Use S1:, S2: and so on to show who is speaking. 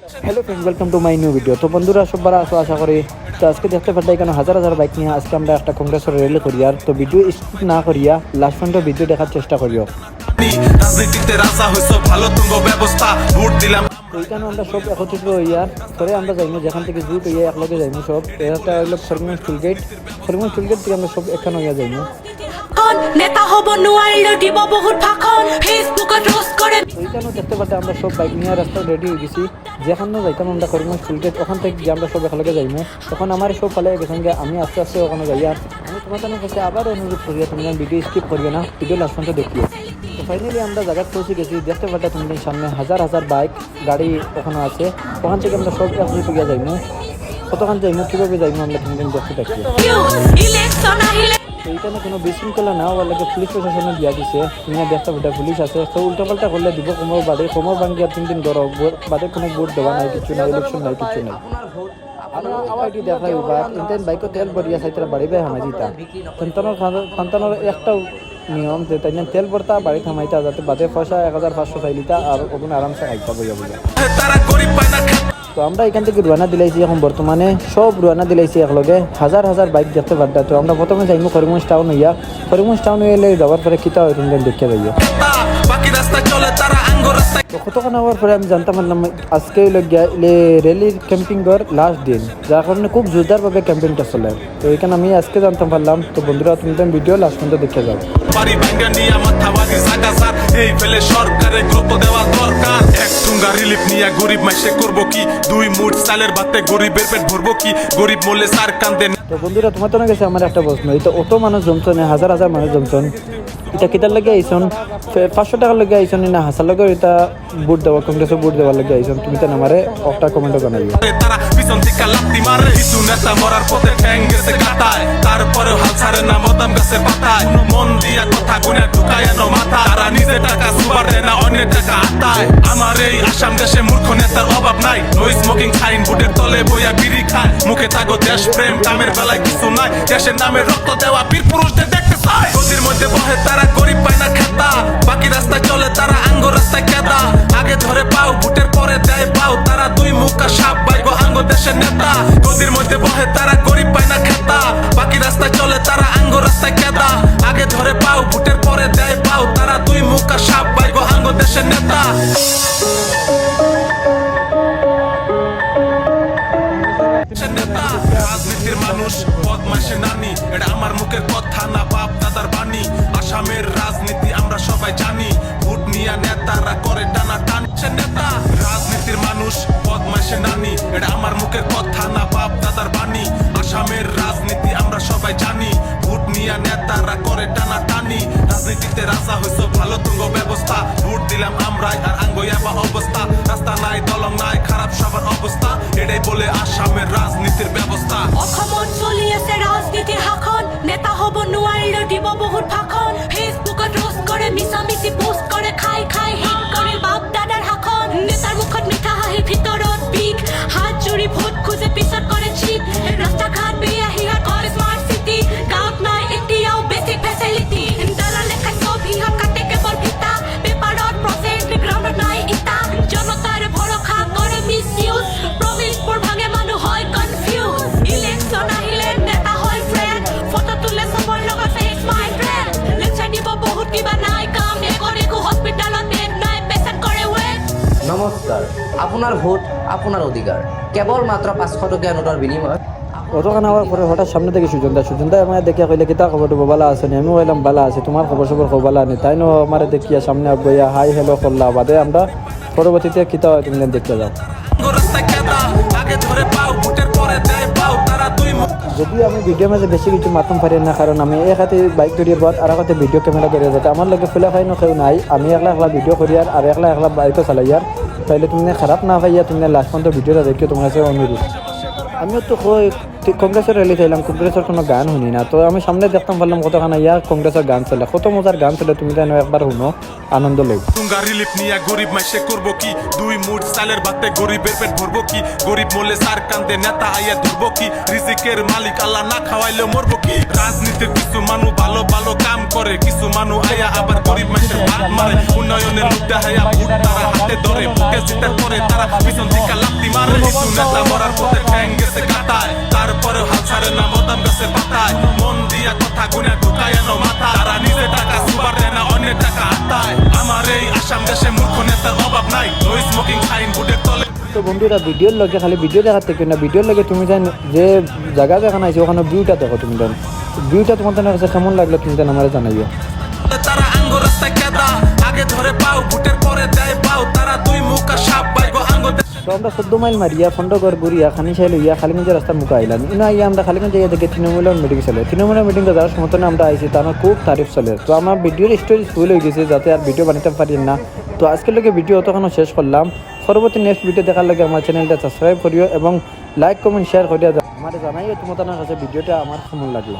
S1: Hello friend, welcome to my new video. তো বন্ধুরা সবার আসো আশা করি। তো আজকে দেখতে পারতাম এখানে হাজার হাজার বাইক নিয়ে আজকে আমরা একটা কংগ্রেসের র্যালি করি। আর তো ভিডিও স্কিপ না করিয়া লাস্ট পর্যন্ত ভিডিও দেখার চেষ্টা করিও।
S2: রাজনীতিতে রাজা হইছো ভালো তুঙ্গ ব্যবস্থা ভোট দিলাম।
S1: তো এইখানে আমরা সব একত্রিত হইয়া পরে আমরা যাইমু যেখান থেকে জুট হইয়া একলগে যাইমু সব। এটা হইল করিমগঞ্জ টুলগেট। করিমগঞ্জ টুলগেট থেকে আমরা সব এখানে হইয়া যাইমু।
S3: নেতা হব নোয়াইলে দিব বহুত ভাখন ফেসবুকত রোস্ট করে।
S1: তো এইখানে দেখতে পারতে আমরা সব বাইক নিয়ে রাস্তায় রেডি হয়ে গেছি। যেখানে যাইতাম আমরা করিমগঞ্জ টুলগেট ওখান থেকে গিয়ে আমরা সব একলগে যাইমু। তখন আমার সব পালে গেছেন যে আমি আস্তে আস্তে ওখানে যাইয়া আমি তোমার কাছে আবার অনুরোধ করিয়া তুমি ভিডিও স্কিপ করিও না, ভিডিও লাস্ট পর্যন্ত দেখিও। তো ফাইনালি আমরা জায়গায় পৌঁছে গেছি। দেখতে পারতে তুমি সামনে হাজার হাজার বাইক গাড়ি ওখানে আছে। ওখান থেকে আমরা সব একত্রিত গিয়ে যাইমু। কতক্ষণ যাইমু, কীভাবে যাইমু আমরা তুমি দেখতে থাকি।
S3: ইলেকশন আহিলে
S1: তো এইখানে কোনো বিশৃঙ্খলা না হওয়ার লাগে পুলিশ প্রশাসনে দিয়া দিছে। তুমি দেখতে পারতে পুলিশ আছে। তো উল্টাপাল্টা করলে দিব কোমর বাদে, কোমর ভাঙ্গিয়া 3 দিন গরম বাদে কোনো ভোট দেওয়া নাই, কিছু নাই, ইলেকশন নাই, কিছু নাই। পার্টি দেখাই বা ইন্টারন বাইকও তেল ভরিয়া সাইতে বাড়ি বাই হামাই দিতা। সন্তানের একটা নিয়ম যে তাই তেল ভরতা বাড়ি থামাইতা যাতে বাদে পয়সা 1500 চাইলিতা আর ওখানে আরামসে খাইতা বইয়া বইয়া। তো আমরা এখান থেকে রোয়ানা দিলাইছি। এখন বর্তমানে সব রোয়ানা দিলাইছি একলগে হাজার হাজার বাইক দেখতে পারতা। তো আমরা প্রথমে যাইমু করিমগঞ্জ টাউন হইয়া। করিমগঞ্জ টাউন হইলে যাওয়ার পরে কিতা হয় তুমি দেখিয়া যাইও। তো কতক্ষণ হওয়ার পরে আমি জানতে পারলাম আজকে র্যালির ক্যাম্পিংয়ের লাস্ট দিন, যার কারণে খুব জোরদারভাবে ক্যাম্পিংটা চলে। তো এখানে আমি আজকে জানতে পারলাম। তো বন্ধুরা তুমি ভিডিও লাস্ট পর্যন্ত দেখে যাও।
S2: গরিব মাইসে করবো কি, 2 মুঠ চালের ভাতে গরিবের পেট ভরবো কি, গরিব মরলে সার কান্দে।
S1: তো বন্ধুরা তোমার তো গেছে আমার একটা প্রশ্ন, এটা অত মানুষ জমছন, হাজার হাজার মানুষ জমছন, এটা কিতার লাগে আইসন? 500 টাকার লাগে আইসন না হাজার লাগে? এটা ভোট দেওয়া কংগ্রেসে ভোট দেওয়ার লাগে আইসন? তুমি তো আমারে একটা কমেন্টও জানাইও।
S2: তারা পিছন থেকে লাত্তি মারে, কিছু নেতা মরার পথে ঠ্যাং গেছে কাটায়, তারপরে হাল ছাড়ে না মদাম গাছের পাতায়। মন দিয়া কথা গুনে ঢুকায় না মাথা, তারা নিজে টাকা সুবার দেয় না অন্যের টাকা আটায়। আমার এই আসাম দেশে মূর্খ নেতার অভাব নাই, নো স্মোকিং খাইন বুটের তলে বইয়া বিড়ি খায়, মুখে থাকো দেশ প্রেম, কামের বেলায় কিছু নাই, দেশের নামে রক্ত দেওয়া বীর পুরুষদের দেখতে চায়। গদির মধ্যে বহে তারা গরিব পায় না খেতা, বাকি রাস্তায় চলে তারা আঙ্গুর রাস্তায় কেদা, আগে ধরে পাও ভোটের পরে দেয় পাও, তারা 2 মুখা সাপ বাইগো আঙ্গুর দেশের নেতা। গদির মধ্যে বহে তারা গরিব পায় না খেতা, বাকি রাস্তায় চলে তারা আঙ্গুর রাস্তায় কেদা, আগে ধরে পাও ভোটের পরে দেয় পাও, তারা 2 মুখা সাপ বাইগো আঙ্গুর দেশের নেতা। রাজনীতির মানুষ বদমাইশের নানি, এটা আমার মুখের কথা না বাপ দাদার বাণী। আসামের রাজনীতি আমরা সবাই জানি, ভোট নিয়া নেতারা করে টানা টানছে নেতা। রাজনীতির মানুষ বদমাইশের নানি, এটা আমার মুখের কথা না বাপ দাদার বাণী। আসামের রাজনীতি আমরা সবাই জানি, ভোট নিয়া নেতারা করে টানা টানি। রাজনীতিতে রাজা হইছো ভালো তুঙ্গ ব্যবস্থা, ভোট দিলাম আমরাই আর আঙ্গয়া বা অবস্থা। রাস্তা নাই দলং নাই খারাপ সবার অবস্থা, এটাই বলে আসামের রাজনীতির ব্যবস্থা।
S3: অসমত চলি আছে রাজনীতির হাখন, নেতা হব নোয়াইলে দিব বহুত ভাখন ফেসবুকত রোস্ট করে মিছামিছি পোস্ট করে খাই খাই হিট করে বাপ দাদার হাখন। নেতার মুখত মিঠা হাঁহি ভিতৰত বিষ, হাত জুৰি ভোট খুঁজে পিছত কৰে চিট। ৰাস্তা ঘাট বেয়া হিয়াত কৰে স্মাৰ্ট চিটি, গাঁৱত নাই এতিয়াও বেছিক ফেচিলিটি। দালালে খাই চব হিয়াত কাটে কেৱল ভিতা, পেপাৰত প্ৰজেক্ট গ্ৰাউণ্ডত নাই ইটা। জনতাৰ ভৰসা কৰে মিছ ইউজ, প্ৰমিছবোৰ ভাঙে মানুহ হয় কনফিউজ। ইলেকশ্যন আহিলে নেতা হয় ফ্ৰেণ্ড, ফটো তোলে চবৰ লগত ফেচ মাই ফ্ৰেণ্ড। লেকচাৰ দিব বহুত কিবা নাই কাম, একো হস্পিটালত বেড নাই, পেচেণ্ট কৰে ৱেট।
S4: নমস্কাৰ, আপোনাৰ ভোট আপোনাৰ অধিকাৰ, কেৱল মাত্ৰ 500 টকীয়া নোটৰ বিনিময়ত।
S1: অতক্ষণ হওয়ার পরে হঠাৎ সামনে থেকে সুজনদা আমার দেখিয়া কইলে কিতা খবর টবর বালা আছে নি? আমি কইলাম বালা আছে, তোমার খবর সবর খবর বালা নেই। তাই নো আমার দেখিয়া সামনে বইয়া হাই হ্যালো করলা বাদে আমরা পরবর্তীতে কিতা হয় তুমি দেখিয়া যাও। যদিও আমি ভিডিও মাঝে বেশি কিছু মাতম পারি না, কারণ আমি এক হাতে বাইক ধরিয়ে বাদ আর হাতে ভিডিও ক্যামেরা ধরিয়ে যাতে আমার লগে ফুলে খাই কেউ নাই। আমি একলা একলা ভিডিও করি আর একলা একলা বাইকও চালাই। আর তাইলে তুমি খারাপ না পাইয়া তুমি লাস্ট পর্যন্ত ভিডিওটা দেখিও, তোমার কাছে অনুরোধ। আমিও তো কংগ্রেসের র্যালি চাইলাম, কংগ্রেসের কোনো গান শুনি না। তো আমি সামনে দেখতাম পারলাম কতখানা ইয়ার কংগ্রেসের গান চলে, কত মজার গান চলে। তুমি জানো একবার শুনো, আনন্দ লই।
S2: তুঙ্গা রিলিফ নিয়া গরিব মাইসে করবো কি, 2 মুঠ চালের ভাতে গরিবের পেট ভরবো কি, গরিব মরলে সার কান্দে নেতা আইয়া ধরবো কি, রিজিকের মালিক আল্লাহ না খাওয়াইলে মরবো কি। রাজনীতির কিছু মানুষ ভালো ভালো কাম করে, কিছু মানুষ আইয়া আবার গরিব মাইসের ভাত মারে। উন্নয়নের মুদ্রা হাইয়া ভোট তারা হাতে ধরে, বুকে জিতার পরে তারা পিছন থেকে লাত্তি কিছু নেতা মরার পথে ঠ্যাং গেছে কাটায় তারপরে হাল ছাড়ে না বদাম গাছের পাতায় মন দিয়া কথা গুনে ঢুকায় এনো মাথা তারা নিজে টাকা সুবার দেয় না অন্যের টাকা আত্মায় আমার এই আসাম দেশে মূর্খ নেতার অভাব নাই নো স্মোকিং সাইন বুডের তলে
S1: তো বন্ধুরা ভিডিওর লগে খালি ভিডিও দেখার থেকে না ভিডিওর লগে তুমি জান যে জায়গা যেখানে আছে ওখানে ভিউটা দেখো তুমি জান ভিউটা তোমার কাছে কেমন লাগলো তুমি জান আমার জানাইও
S2: তারা আঙ্গ রাস্তায় কেদা আগে ধরে পাও ভুটের পরে দেয় পাও তারা দুই মুখা সাপ বাইগো আঙ্গ
S1: তো আমরা 14 মাইল মারিয়া ফন্ডগর বুড়িয়া খানি চাইল ইয়া খালিগঞ্জের রাস্তার মুখে আইলাম ইনা ইয়া আমরা খালিগঞ্জ ইয়া দেখে তৃণমূলের মিটিং চলে তৃণমূলের মিটিংটা যাওয়ার সমর্থনে আমরা আইছি তার খুব তারিফ চলে তো আমার ভিডিওর স্টোরি ফুল হয়ে গেছে যাতে আর ভিডিও বানাতে পারি না তো আজকের লগে ভিডিও অতখানো শেষ করলাম পরবর্তী নেক্সট ভিডিও দেখার লগে আমার চ্যানেলটা সাবস্ক্রাইব করিও এবং লাইক কমেন্ট শেয়ার করিয়া আমার জানাইও তোমাদের কাছে ভিডিওটা আমার কেমন লাগলো।